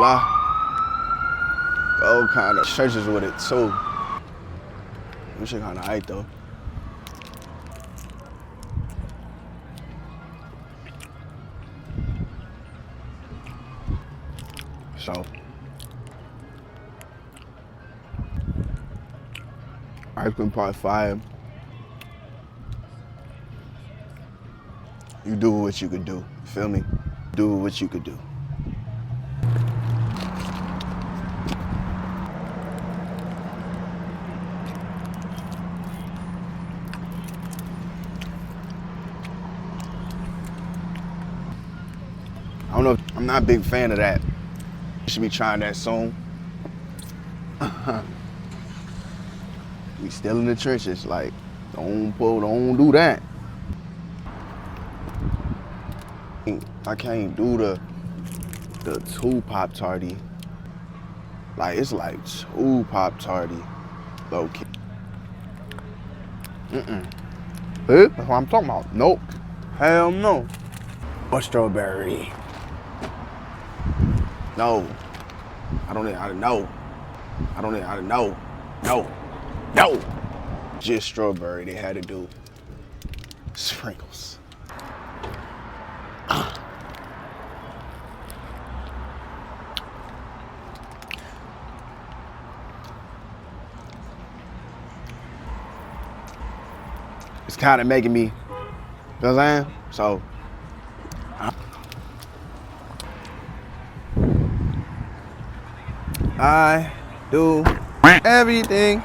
lie. Gold kind of churches with it too. This shit kind of aight though. So, ice cream part 5. You do what you could do. Feel me? Do what you could do. I don't know, I'm not a big fan of that. You should be trying that soon. We still in the trenches, like, don't do that. I can't do the 2 Pop-Tarty. Like, it's like 2 Pop-Tarty, low key. That's what I'm talking about. Nope, hell no. Or strawberry. No, I don't know. No. Just strawberry, they had to do sprinkles. It's kind of making me, you know what I'm saying? So, I do everything